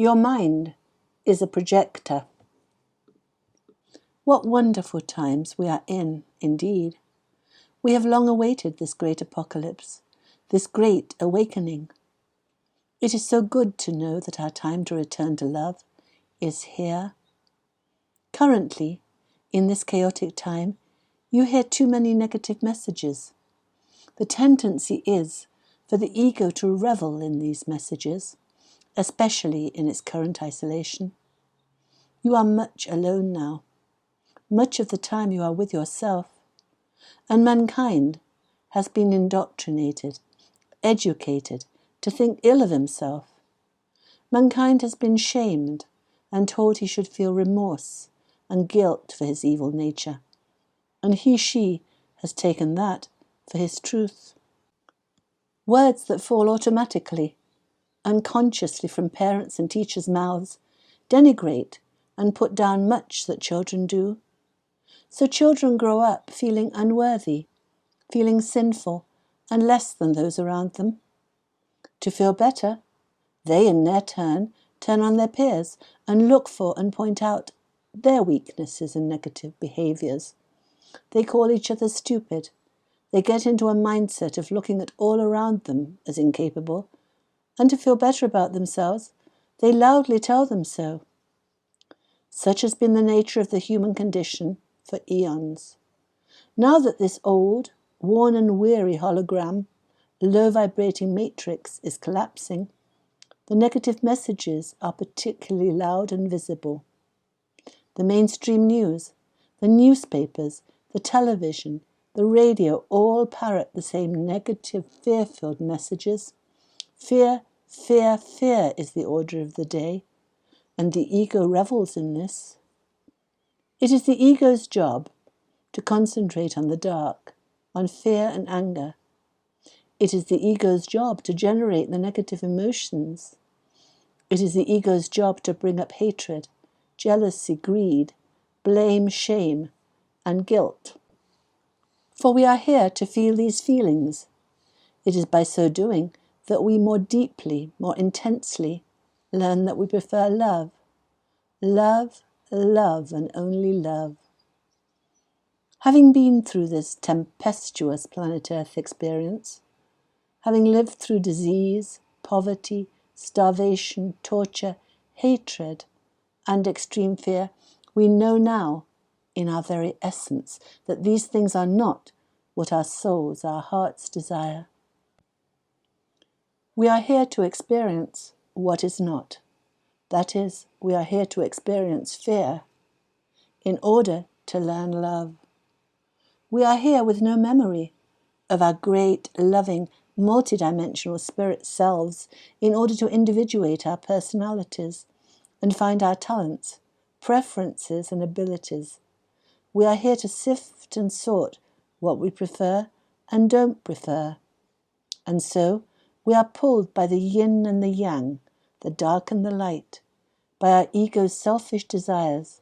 Your mind is a projector. What wonderful times we are in, indeed. We have long awaited this great apocalypse, this great awakening. It is so good to know that our time to return to love is here. Currently, in this chaotic time, you hear too many negative messages. The tendency is for the ego to revel in these messages, especially in its current isolation. You are much alone now. Much of the time you are with yourself, and mankind has been indoctrinated, educated to think ill of himself. Mankind has been shamed and told he should feel remorse and guilt for his evil nature, and she has taken that for his truth. Words that fall automatically, unconsciously from parents and teachers' mouths, denigrate and put down much that children do. So children grow up feeling unworthy, feeling sinful and less than those around them. To feel better, they in their turn on their peers and look for and point out their weaknesses and negative behaviours. They call each other stupid. They get into a mindset of looking at all around them as incapable, and to feel better about themselves, they loudly tell them so. Such has been the nature of the human condition for eons. Now that this old, worn and weary hologram, low-vibrating matrix is collapsing, the negative messages are particularly loud and visible. The mainstream news, the newspapers, the television, the radio all parrot the same negative, fear-filled messages. Fear, fear, fear is the order of the day, and the ego revels in this. It is the ego's job to concentrate on the dark, on fear and anger. It is the ego's job to generate the negative emotions. It is the ego's job to bring up hatred, jealousy, greed, blame, shame, and guilt. For we are here to feel these feelings. It is by so doing that we more deeply, more intensely learn that we prefer love. Love, love, and only love. Having been through this tempestuous planet Earth experience, having lived through disease, poverty, starvation, torture, hatred, and extreme fear, we know now, in our very essence, that these things are not what our souls, our hearts desire. We are here to experience what is not. That is, we are here to experience fear in order to learn love. We are here with no memory of our great, loving, multidimensional spirit selves in order to individuate our personalities and find our talents, preferences, and abilities. We are here to sift and sort what we prefer and don't prefer. And so we are pulled by the yin and the yang, the dark and the light, by our ego's selfish desires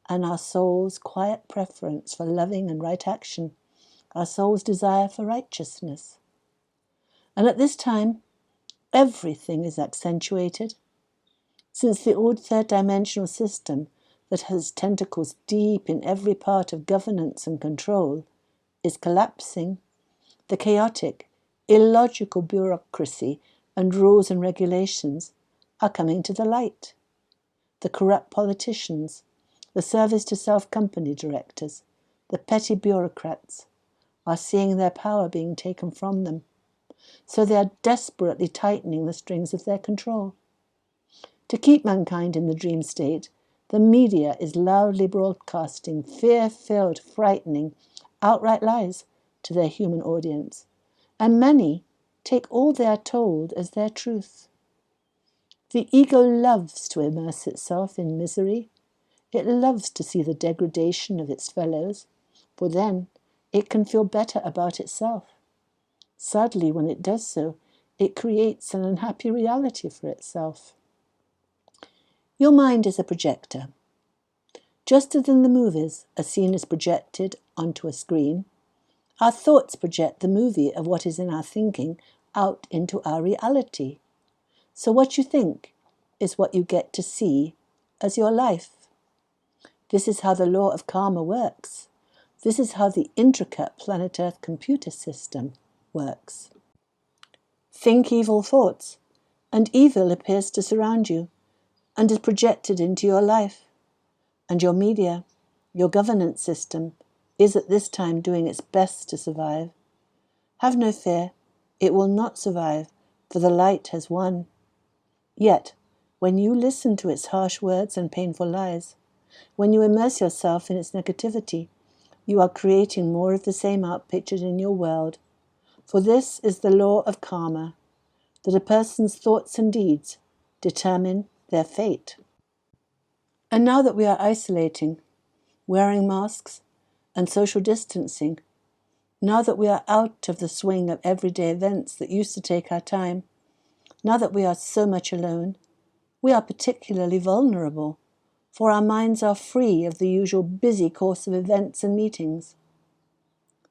and our soul's quiet preference for loving and right action, our soul's desire for righteousness. And at this time, everything is accentuated. Since the old third dimensional system that has tentacles deep in every part of governance and control is collapsing, the chaotic, illogical bureaucracy and rules and regulations are coming to the light. The corrupt politicians, the service to self company directors, the petty bureaucrats are seeing their power being taken from them, so they are desperately tightening the strings of their control. To keep mankind in the dream state, the media is loudly broadcasting fear-filled, frightening, outright lies to their human audience, and many take all they are told as their truth. The ego loves to immerse itself in misery. It loves to see the degradation of its fellows, for then it can feel better about itself. Sadly, when it does so, it creates an unhappy reality for itself. Your mind is a projector. Just as in the movies, a scene is projected onto a screen, our thoughts project the movie of what is in our thinking out into our reality. So what you think is what you get to see as your life. This is how the law of karma works. This is how the intricate planet Earth computer system works. Think evil thoughts, and evil appears to surround you and is projected into your life. And your media, your governance system, is at this time doing its best to survive. Have no fear, it will not survive, for the light has won. Yet, when you listen to its harsh words and painful lies, when you immerse yourself in its negativity, you are creating more of the same outpictured in your world. For this is the law of karma, that a person's thoughts and deeds determine their fate. And now that we are isolating, wearing masks, and social distancing, now that we are out of the swing of everyday events that used to take our time, now that we are so much alone, we are particularly vulnerable, for our minds are free of the usual busy course of events and meetings.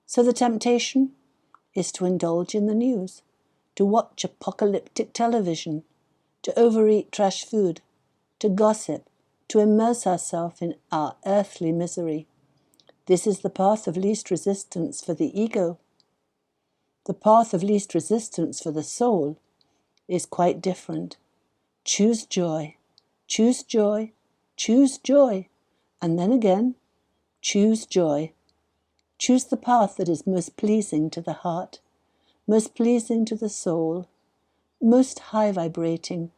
So the temptation is to indulge in the news, to watch apocalyptic television, to overeat trash food, to gossip, to immerse ourselves in our earthly misery. This is the path of least resistance for the ego. The path of least resistance for the soul is quite different. Choose joy, choose joy, choose joy, and then again, choose joy. Choose the path that is most pleasing to the heart, most pleasing to the soul, most high vibrating.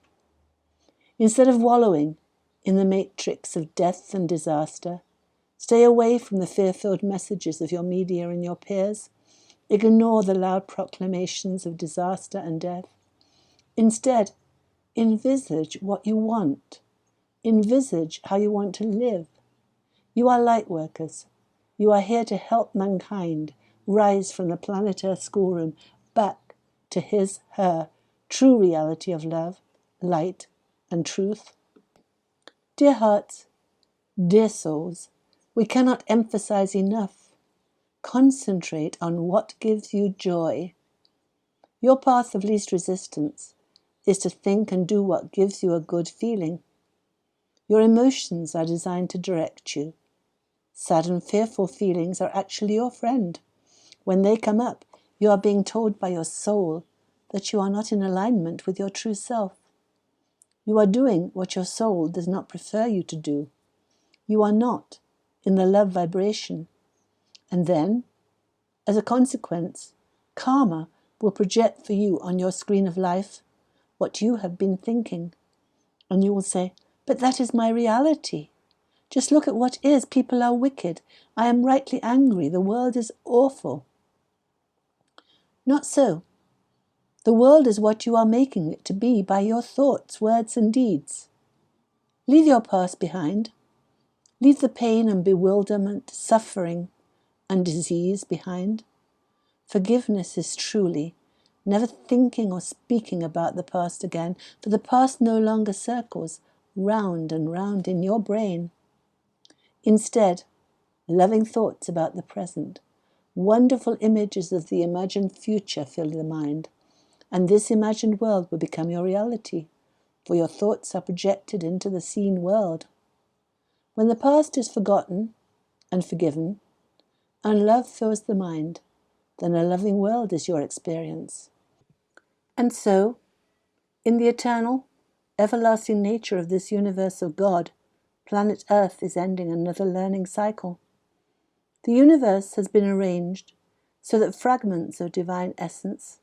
Instead of wallowing in the matrix of death and disaster, stay away from the fear-filled messages of your media and your peers. Ignore the loud proclamations of disaster and death. Instead, envisage what you want. Envisage how you want to live. You are Lightworkers. You are here to help mankind rise from the planet Earth schoolroom back to his, her, true reality of love, light, and truth. Dear hearts, dear souls, we cannot emphasize enough. Concentrate on what gives you joy. Your path of least resistance is to think and do what gives you a good feeling. Your emotions are designed to direct you. Sad and fearful feelings are actually your friend. When they come up, you are being told by your soul that you are not in alignment with your true self. You are doing what your soul does not prefer you to do. You are not in the love vibration. And then, as a consequence, karma will project for you on your screen of life what you have been thinking. And you will say, but that is my reality. Just look at what is. People are wicked. I am rightly angry. The world is awful. Not so. The world is what you are making it to be by your thoughts, words, and deeds. Leave your past behind. Leave the pain and bewilderment, suffering and disease behind. Forgiveness is truly never thinking or speaking about the past again, for the past no longer circles round and round in your brain. Instead, loving thoughts about the present, wonderful images of the imagined future fill the mind, and this imagined world will become your reality, for your thoughts are projected into the seen world. When the past is forgotten and forgiven, and love fills the mind, then a loving world is your experience. And so, in the eternal, everlasting nature of this universe of God, planet Earth is ending another learning cycle. The universe has been arranged so that fragments of divine essence,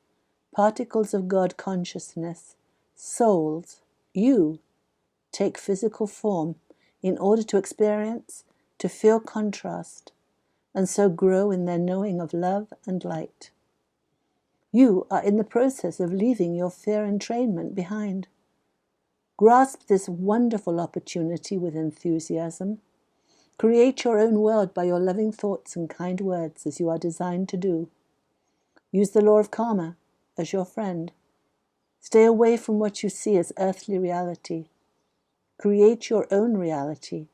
particles of God consciousness, souls, you, take physical form in order to experience, to feel contrast, and so grow in their knowing of love and light. You are in the process of leaving your fear entrainment behind. Grasp this wonderful opportunity with enthusiasm. Create your own world by your loving thoughts and kind words as you are designed to do. Use the law of karma as your friend. Stay away from what you see as earthly reality. Create your own reality,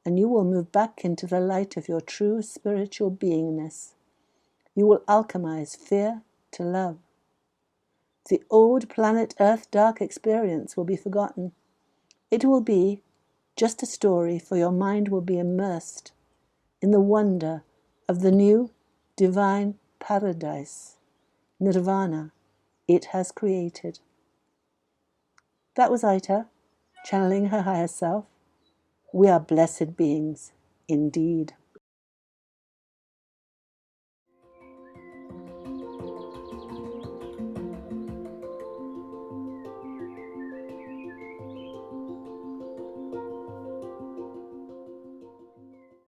and you will move back into the light of your true spiritual beingness. You will alchemize fear to love. The old planet Earth dark experience will be forgotten. It will be just a story, for your mind will be immersed in the wonder of the new divine paradise, nirvana, it has created. That was Aita, channeling her higher self. We are blessed beings, indeed.